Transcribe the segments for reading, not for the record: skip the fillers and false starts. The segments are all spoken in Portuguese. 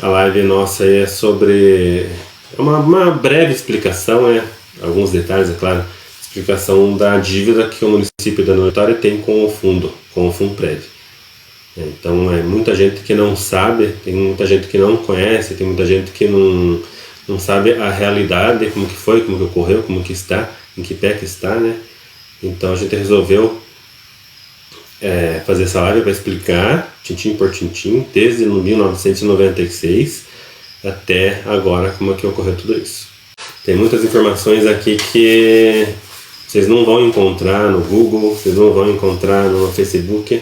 A live nossa aí é sobre uma breve explicação, né? Alguns detalhes, é claro, explicação da dívida que o município da Vitória tem com o Funprev. Então é muita gente que não sabe, tem muita gente que não conhece, tem muita gente que não sabe a realidade, como que foi, como que ocorreu, como que está, em que pé que está, né? Então a gente resolveu fazer essa live para explicar, tintim por tintim, desde 1996 até agora, como é que ocorreu tudo isso. Tem muitas informações aqui que vocês não vão encontrar no Google, vocês não vão encontrar no Facebook.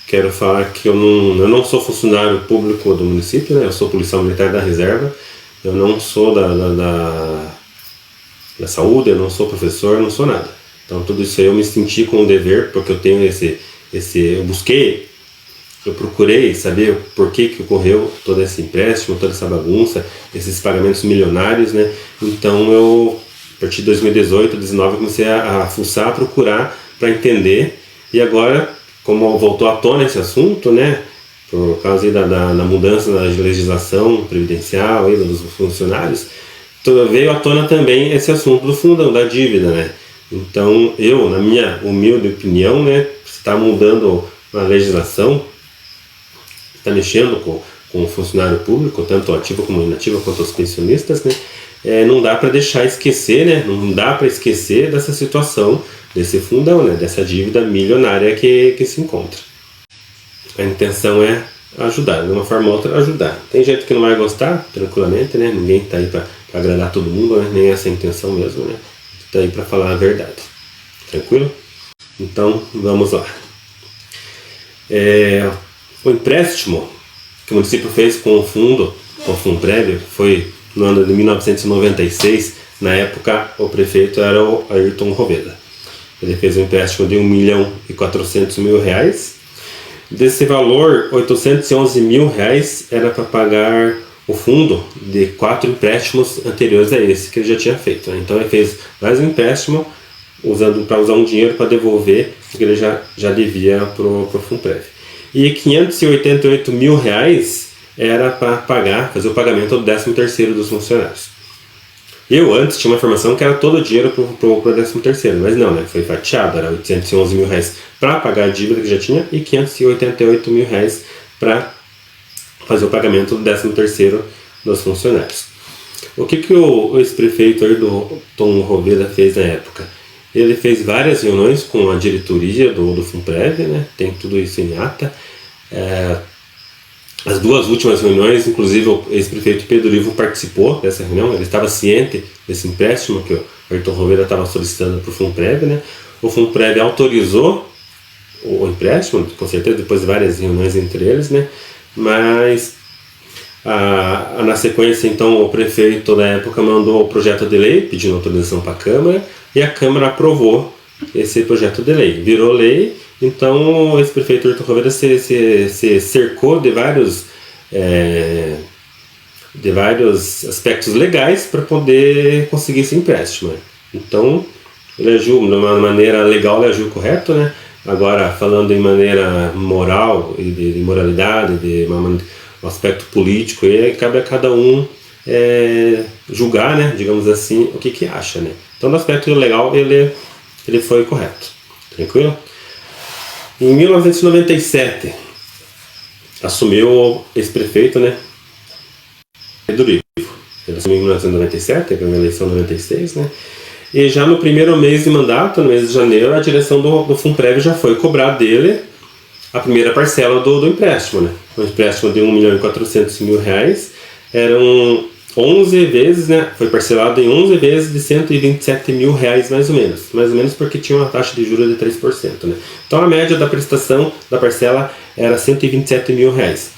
Quero falar que eu não sou funcionário público do município, né? Eu sou policial militar da reserva, eu não sou da saúde, eu não sou professor, eu não sou nada. Então tudo isso aí eu me senti com o dever, porque eu tenho eu procurei saber por que ocorreu todo esse empréstimo, toda essa bagunça, esses pagamentos milionários, né? Então eu, a partir de 2018, 2019, comecei a fuçar, a procurar para entender, e agora, como voltou à tona esse assunto, né? Por causa da mudança na legislação previdencial aí, dos funcionários, veio à tona também esse assunto do fundão, da dívida, né? Então eu, na minha humilde opinião, né, está mudando a legislação, está mexendo com o funcionário público, tanto ativo como inativo, quanto os pensionistas, né? Não dá para deixar esquecer, né? Não dá para esquecer dessa situação, desse fundão, né? Dessa dívida milionária que se encontra. A intenção é ajudar, de uma forma ou outra ajudar. Tem gente que não vai gostar, tranquilamente, né? Ninguém está aí para agradar todo mundo, né? Nem essa é a intenção mesmo, né? Está aí para falar a verdade. Tranquilo? Então vamos lá. O empréstimo que o município fez com o fundo, com o Funprev, foi no ano de 1996. Na época o prefeito era o Ayrton Roveda. Ele fez um empréstimo de R$1.400.000. Desse valor, R$811.000 era para pagar o fundo de 4 empréstimos anteriores a esse que ele já tinha feito, né? Então ele fez mais um empréstimo para usar um dinheiro para devolver o que ele já devia para o Funprev. E R$588.000 era para fazer o pagamento do 13º dos funcionários. Eu antes tinha uma informação que era todo o dinheiro para o 13º, mas não, né? Foi fatiado, era R$811.000 para pagar a dívida que já tinha e R$588.000 para fazer o pagamento do 13º dos funcionários. O que o ex-prefeito Ayrton Roveda fez na época? Ele fez várias reuniões com a diretoria do Funprev, né? Tem tudo isso em ata. As 2 últimas reuniões, inclusive o ex-prefeito Pedro Ivo participou dessa reunião, ele estava ciente desse empréstimo que o Ayrton Roveda estava solicitando para o Funprev, né? O Funprev autorizou o empréstimo, com certeza, depois de várias reuniões entre eles, né? Mas na sequência, então, o prefeito da época mandou o projeto de lei pedindo autorização para a Câmara, e a Câmara aprovou esse projeto de lei, virou lei. Então o ex-prefeito Ayrton Roveda se cercou de vários aspectos legais para poder conseguir esse empréstimo. Então ele agiu de uma maneira legal, ele agiu correto, né? Agora, falando em maneira moral e de moralidade, um aspecto político, e cabe a cada um julgar, né, digamos assim, o que acha, né? Então, no aspecto legal, ele foi correto. Tranquilo? Em 1997, assumiu esse prefeito, né, Pedro Ivo. Ele assumiu em 1997, teve uma eleição em 96, né? E já no primeiro mês de mandato, no mês de janeiro, a direção do Funprev já foi cobrar dele a primeira parcela do empréstimo, né? Um empréstimo de R$1.400.000, eram 11 vezes, né? Foi parcelado em 11 vezes de R$127.000 mais ou menos porque tinha uma taxa de juros de 3%, né? Então a média da prestação da parcela era R$127.000.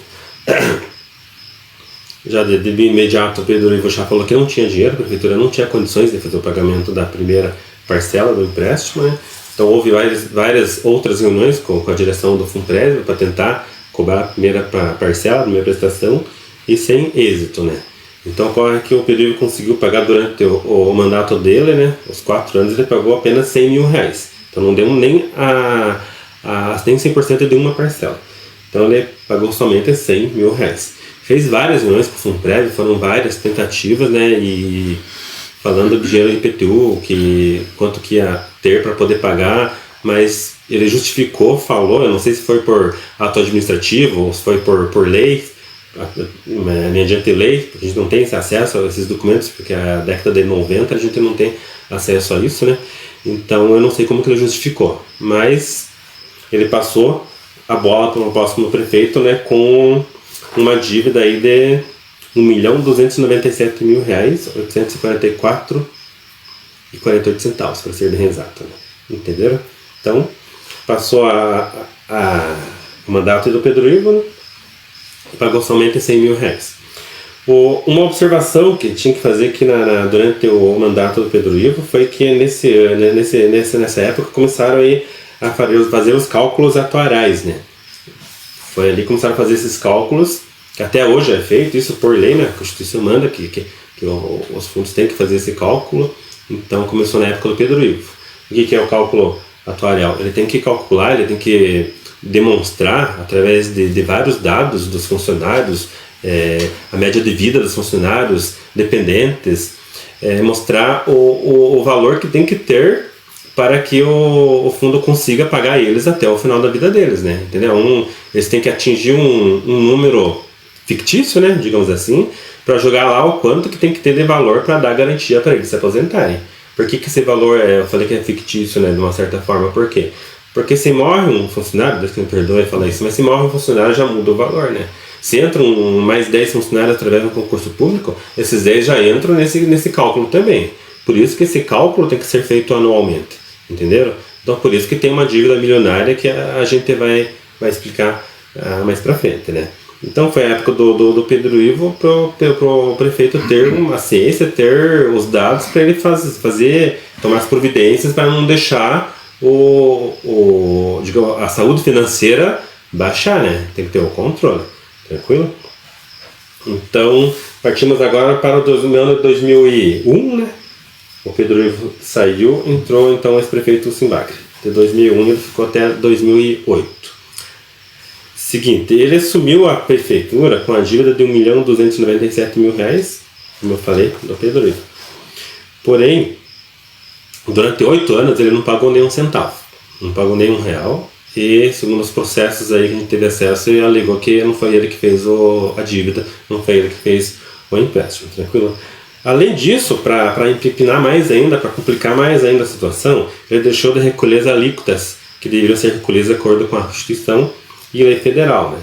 Já de imediato o Pedro Ivo já falou que não tinha dinheiro, a prefeitura não tinha condições de fazer o pagamento da primeira parcela do empréstimo, né? Então houve várias outras reuniões com a direção do Funprev para tentar cobrar a primeira parcela, a primeira prestação, e sem êxito, né? Então ocorre que o Pedro Ivo conseguiu pagar durante o mandato dele, né? Os 4 anos ele pagou apenas R$100.000. Então não deu nem 100% de uma parcela. Então ele pagou somente 100 mil reais. Fez várias reuniões com o Funprev, foram várias tentativas, né? E falando do dinheiro do IPTU, quanto que ia ter para poder pagar, mas ele justificou, falou, eu não sei se foi por ato administrativo ou se foi por lei, mediante lei, porque a gente não tem esse acesso a esses documentos, porque a década de 90 a gente não tem acesso a isso, né? Então eu não sei como que ele justificou, mas ele passou a bola para o próximo prefeito, né, com uma dívida aí de R$1.297.844,48, para ser bem exato, né? Entenderam? Então, passou o mandato do Pedro Ivo, né, e pagou somente 100 mil reais. Uma observação que tinha que fazer aqui durante o mandato do Pedro Ivo foi que nessa época começaram aí a fazer os cálculos atuariais, né? Foi ali que começaram a fazer esses cálculos, que até hoje é feito, isso por lei, né? A Constituição manda que os fundos têm que fazer esse cálculo. Então começou na época do Pedro Ivo. O que é o cálculo atuarial? Ele tem que calcular, ele tem que demonstrar, através de vários dados dos funcionários, a média de vida dos funcionários dependentes, mostrar o valor que tem que ter para que o fundo consiga pagar eles até o final da vida deles, né? Entendeu? Eles têm que atingir um número fictício, né? Digamos assim, para jogar lá o quanto que tem que ter de valor para dar garantia para eles se aposentarem. Por que esse valor, eu falei que é fictício, né? De uma certa forma, por quê? Porque se morre um funcionário, Deus que me perdoe falar isso, mas se morre um funcionário já muda o valor, né? Se entram mais 10 funcionários através de um concurso público, esses 10 já entram nesse cálculo também. Por isso que esse cálculo tem que ser feito anualmente, entenderam? Então por isso que tem uma dívida milionária que a gente vai explicar mais pra frente, né? Então foi a época do Pedro Ivo pro prefeito ter uma ciência, ter os dados para ele tomar as providências para não deixar digamos, a saúde financeira baixar, né? Tem que ter o controle, tranquilo? Então partimos agora para o ano de 2001, né? O Pedro Ivo saiu, entrou então esse prefeito Simbacre. De 2001 ele ficou até 2008. Seguinte, ele assumiu a prefeitura com a dívida de R$1.297.000, como eu falei, do Pedro Ivo. Porém, durante 8 anos ele não pagou nem um centavo, não pagou nem R$1. E segundo os processos aí que a gente teve acesso, ele alegou que não foi ele que fez a dívida, não foi ele que fez o empréstimo, tranquilo? Além disso, para empipinar mais ainda, para complicar mais ainda a situação, ele deixou de recolher as alíquotas que deveriam ser recolhidas de acordo com a Constituição e lei federal, né?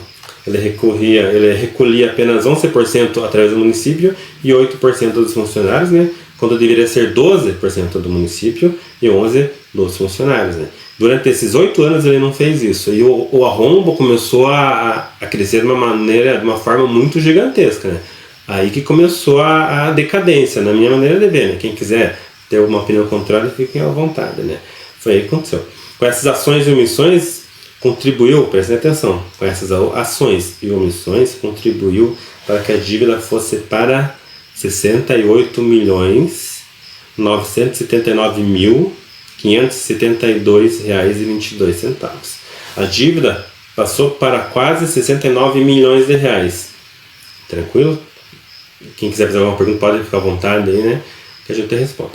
Ele recolhia apenas 11% através do município e 8% dos funcionários, né? Quando deveria ser 12% do município e 11% dos funcionários, né? Durante esses 8 anos ele não fez isso, e o arrombo começou a crescer de uma forma muito gigantesca, né? Aí que começou a decadência, na minha maneira de ver, né? Quem quiser ter alguma opinião contrária, fiquem à vontade, né? Foi aí que aconteceu. Com essas ações e omissões, prestem atenção, com essas ações e omissões, contribuiu para que a dívida fosse para R$68.979.572,22. A dívida passou para quase R$69 milhões. Tranquilo? Quem quiser fazer alguma pergunta pode ficar à vontade aí, né? Que a gente responde.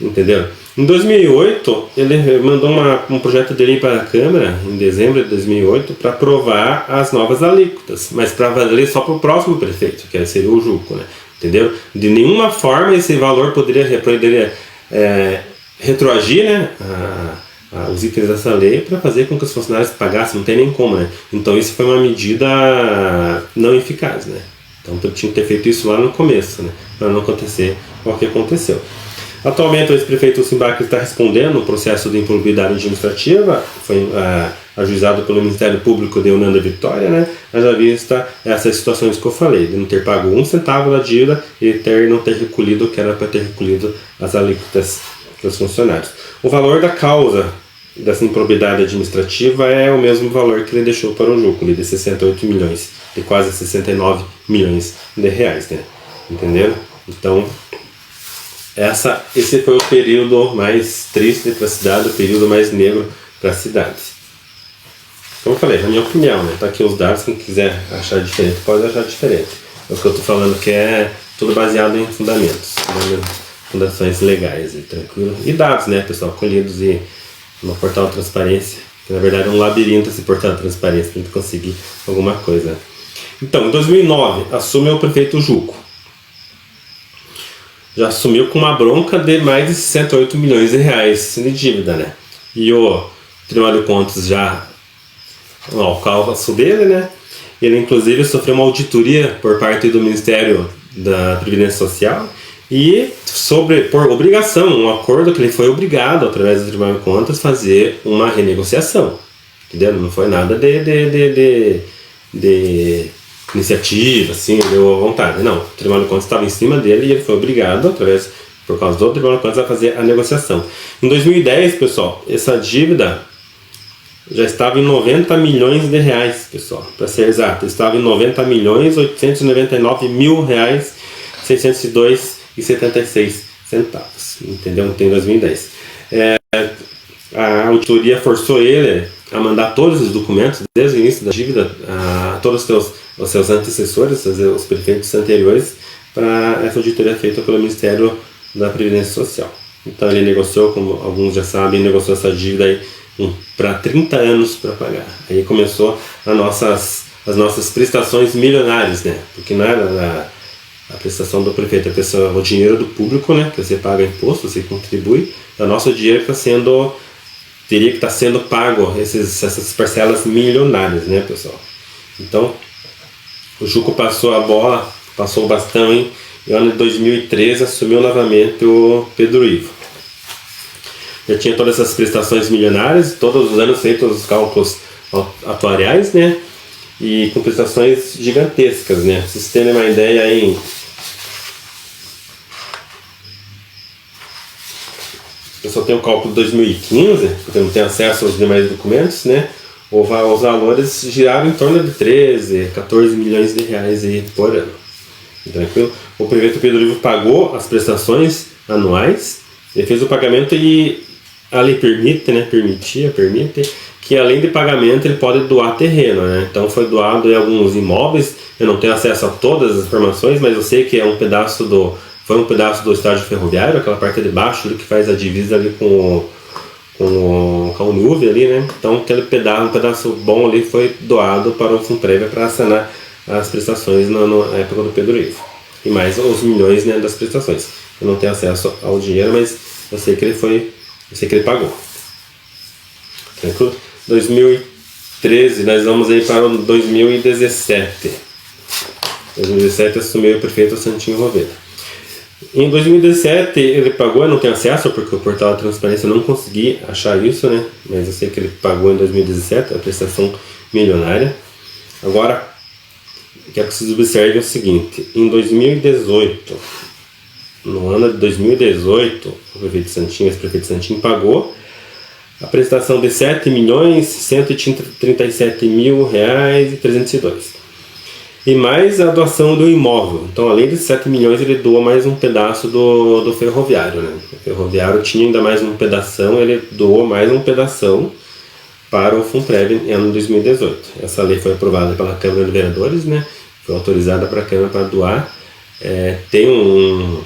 Entendeu? Em 2008, ele mandou um projeto dele para a Câmara, em dezembro de 2008, para aprovar as novas alíquotas, mas para valer só para o próximo prefeito, que seria o Juco, né? Entendeu? De nenhuma forma esse valor poderia retroagir, né, os itens dessa lei para fazer com que os funcionários pagassem, não tem nem como, né? Então isso foi uma medida não eficaz, né? Então tinha que ter feito isso lá no começo, né, para não acontecer o que aconteceu. Atualmente o ex-prefeito Simbacre está respondendo o processo de improbidade administrativa, foi ajuizado pelo Ministério Público de União da Vitória, né? Haja vista essas situações que eu falei, de não ter pago um centavo da dívida e não ter recolhido o que era para ter recolhido as alíquotas dos funcionários. O valor da causa dessa improbidade administrativa é o mesmo valor que ele deixou para o Juco, de 68 milhões, de quase 69 milhões de reais, né? Entenderam? Então, esse foi o período mais triste para a cidade, o período mais negro para a cidade. Como eu falei, na minha opinião, né? Tá aqui os dados, quem quiser achar diferente pode achar diferente. É o que eu tô falando que é tudo baseado em fundamentos, né? Fundações legais, e tranquilo. E dados, né, pessoal, colhidos no portal de transparência, que na verdade é um labirinto esse portal de transparência, tem que conseguir alguma coisa. Então, em 2009, assume o prefeito Juco. Já assumiu com uma bronca de mais de 68 milhões de reais de dívida, né? E o Tribunal de Contas já o calço dele, né? Ele inclusive sofreu uma auditoria por parte do Ministério da Previdência Social e por obrigação, um acordo que ele foi obrigado através do Tribunal de Contas fazer uma renegociação, entendeu? Não foi nada de iniciativa, assim, deu à vontade, não. O Tribunal de Contas estava em cima dele e ele foi obrigado por causa do Tribunal de Contas a fazer a negociação. Em 2010, pessoal, essa dívida já estava em 90 milhões de reais, pessoal, para ser exato, estava em 90 milhões 899 mil reais 602,76 centavos, entendeu? Em 2010. A auditoria forçou ele a mandar todos os documentos desde o início da dívida a todos os seus antecessores, os prefeitos anteriores, para essa auditoria feita pelo Ministério da Previdência Social. Então ele negociou, como alguns já sabem, negociou essa dívida aí para 30 anos para pagar. Aí começou as nossas prestações milionárias, né? Porque não era a prestação do prefeito, o dinheiro do público, né? Que você paga imposto, você contribui, é o nosso dinheiro que teria que estar sendo pago essas parcelas milionárias, né, pessoal? Então, o Juco passou a bola, passou o bastão, hein? E no ano de 2013 assumiu novamente o Pedro Ivo. Já tinha todas essas prestações milionárias, todos os anos feitos os cálculos atuariais, né? E com prestações gigantescas, né? Pra vocês terem uma ideia aí, eu só tenho o cálculo de 2015, porque eu não tenho acesso aos demais documentos, né? Os valores giraram em torno de 13, 14 milhões de reais aí por ano. Tranquilo? O prefeito Pedro Ivo pagou as prestações anuais, ele fez o pagamento e a lei permite que além de pagamento ele pode doar terreno, né? Então foi doado em alguns imóveis, eu não tenho acesso a todas as informações, mas eu sei que foi um pedaço do estádio ferroviário, aquela parte de baixo ali que faz a divisa ali com o Nuvem ali, né? Então aquele um pedaço bom ali foi doado para o Funprev para sanar as prestações na época do Pedro Ivo. E mais os milhões, né, das prestações. Eu não tenho acesso ao dinheiro, mas eu sei que ele pagou. Tranquilo? 2013, nós vamos aí para o 2017. 2017 assumiu o prefeito Santinho Roveda. Em 2017 ele pagou, eu não tenho acesso porque o portal de transparência eu não consegui achar isso, né? Mas eu sei que ele pagou em 2017 a prestação milionária. Agora, o que é preciso observar é o seguinte: em 2018, no ano de 2018, o prefeito Santinho pagou a prestação de R$ 7.137.000,302 e mais a doação do imóvel. Então, além de 7 milhões, ele doa mais um pedaço do ferroviário, né? O ferroviário tinha ainda mais um pedação, ele doou mais um pedação para o Funprev em ano 2018. Essa lei foi aprovada pela Câmara de Vereadores, né? Foi autorizada para a Câmara para doar. Tem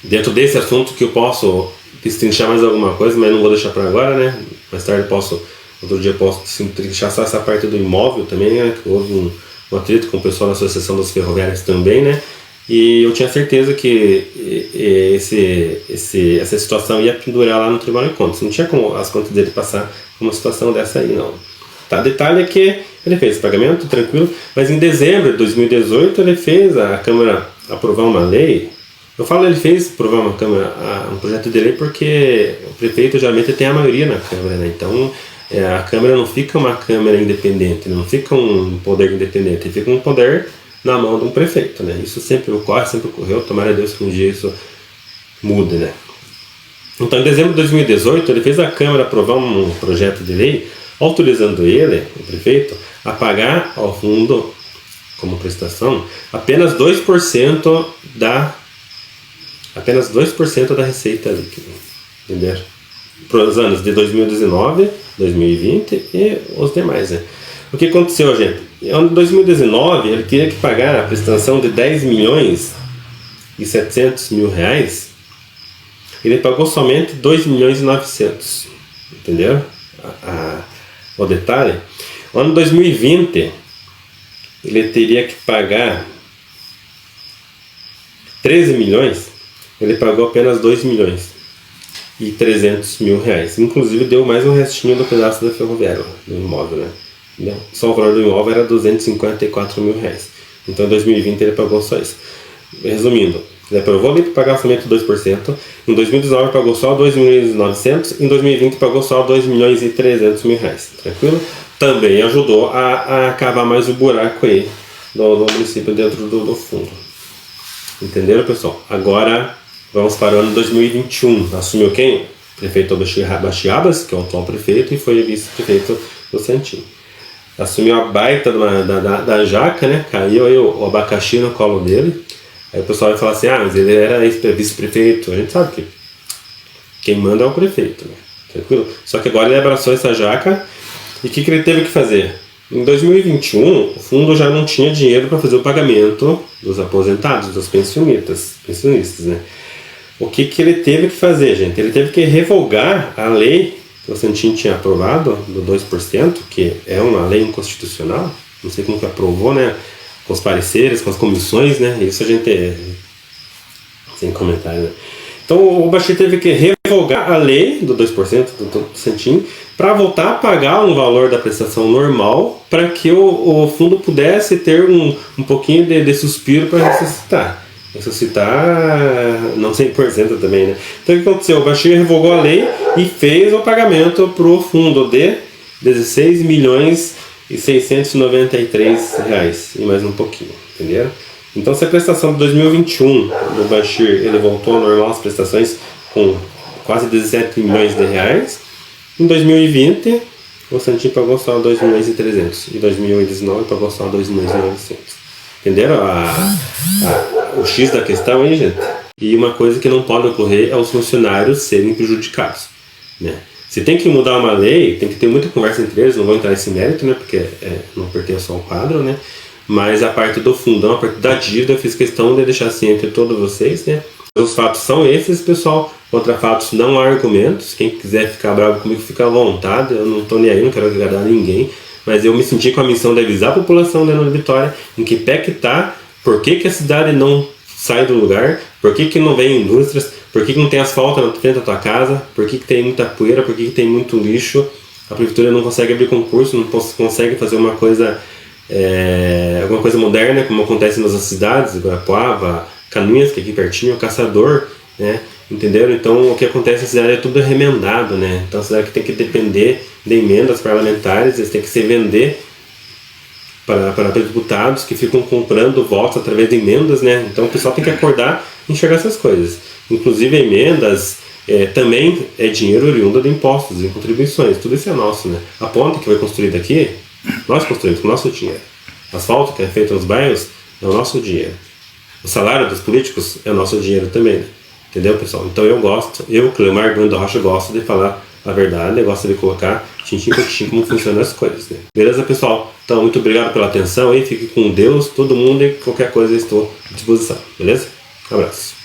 dentro desse assunto que eu posso destrinchar mais alguma coisa, mas não vou deixar para agora, né? Mais tarde outro dia posso destrinchar só essa parte do imóvel também, né? Que houve um atrito com o pessoal da Associação dos Ferroviários também, né? E eu tinha certeza que essa situação ia pendurar lá no Tribunal de Contas. Não tinha como as contas dele passar uma situação dessa aí, não. Tá, detalhe é que ele fez o pagamento, tranquilo, mas em dezembro de 2018 ele fez a Câmara aprovar uma lei. Eu falo ele fez aprovar um projeto de lei porque o prefeito geralmente tem a maioria na Câmara, né? Então a Câmara não fica uma Câmara independente, não fica um poder independente, fica um poder na mão de um prefeito, né? Isso sempre ocorreu, tomara a Deus que um dia isso mude, né? Então em dezembro de 2018 ele fez a Câmara aprovar um projeto de lei autorizando ele, o prefeito, a pagar ao fundo como prestação apenas 2% da receita líquida, entendeu? para os anos de 2019, 2020 e os demais, né? O que aconteceu, gente? Em 2019 ele tinha que pagar a prestação de 10 milhões e 700 mil reais. Ele pagou somente 2 milhões e 900. Entendeu? O detalhe. No ano 2020 ele teria que pagar 13 milhões. Ele pagou apenas 2 milhões e 300 mil reais. Inclusive deu mais um restinho do pedaço da ferroviária, do imóvel, né? Só o valor do imóvel era 254 mil reais. Então em 2020 ele pagou só isso. Resumindo, ele aprovou ali para pagar somente 2%. Em 2019 pagou só 2 milhões e 900. Em 2020 pagou só 2 milhões e 300 mil reais. Tranquilo? Também ajudou a cavar mais o buraco aí do município dentro do fundo. Entenderam, pessoal? Agora vamos para o ano 2021. Assumiu quem? O prefeito Bastiabas, que é o atual prefeito, e foi vice-prefeito do Santinho. Assumiu a baita da jaca, né? Caiu aí o abacaxi no colo dele. Aí o pessoal vai falar assim, mas ele era vice-prefeito. A gente sabe que quem manda é o prefeito, né? Tranquilo? Só que agora ele abraçou essa jaca. E o que ele teve que fazer? Em 2021, o fundo já não tinha dinheiro para fazer o pagamento dos aposentados, dos pensionistas, né? O que ele teve que fazer, gente? Ele teve que revogar a lei que o Santinho tinha aprovado, do 2%, que é uma lei inconstitucional. Não sei como que aprovou, né? Com os pareceres, com as comissões, né? Isso a gente sem comentário, né? Então o Bashir teve que revogar a lei do 2% do Santinho para voltar a pagar um valor da prestação normal para que o fundo pudesse ter um pouquinho de suspiro para ressuscitar. Não 100% também, né? Então o que aconteceu? O Bashir revogou a lei e fez o pagamento para o fundo de 16 milhões e 693 reais e mais um pouquinho, entenderam? Então se a prestação de 2021 do Bashir ele voltou ao normal, as prestações com quase 17 milhões de reais, em 2020 o Santinho pagou só 2 milhões e 300 e em 2019 pagou só 2 milhões e 900. Entenderam o X da questão aí, gente? E uma coisa que não pode ocorrer é os funcionários serem prejudicados, né? Se tem que mudar uma lei, tem que ter muita conversa entre eles, não vou entrar nesse mérito, né? Porque não pertence ao quadro, né? Mas a parte do fundão, a parte da dívida, eu fiz questão de deixar assim entre todos vocês, né? Os fatos são esses, pessoal. Contra fatos não há argumentos. Quem quiser ficar bravo comigo, fica à vontade. Eu não estou nem aí, não quero agradar ninguém. Mas eu me senti com a missão de avisar a população de Nova Vitória em que pé que está, por que a cidade não sai do lugar, por que não vem indústrias, por que não tem asfalto na frente da tua casa, por que tem muita poeira, por que tem muito lixo. A prefeitura não consegue abrir concurso, não consegue fazer uma coisa... alguma coisa moderna, como acontece nas cidades, Guarapuava, Canoinhas, que é aqui pertinho, Caçador, né? Entenderam? Então o que acontece na cidade é tudo remendado, né? Então a cidade tem que depender de emendas parlamentares, eles têm que se vender para deputados que ficam comprando votos através de emendas, né? Então o pessoal tem que acordar e enxergar essas coisas. Inclusive emendas também é dinheiro oriundo de impostos e contribuições, tudo isso é nosso, né? A ponte que vai construir daqui, nós construímos com o nosso dinheiro. O asfalto que é feito nos bairros é o nosso dinheiro. O salário dos políticos é o nosso dinheiro também, né? Entendeu, pessoal? Então eu, Cleomar Bruno da Rocha, gosto de falar a verdade, gosto de colocar tintim por tintim como funcionam as coisas, né? Beleza, pessoal? Então, muito obrigado pela atenção aí, fique com Deus, todo mundo, e qualquer coisa eu estou à disposição, beleza? Um abraço.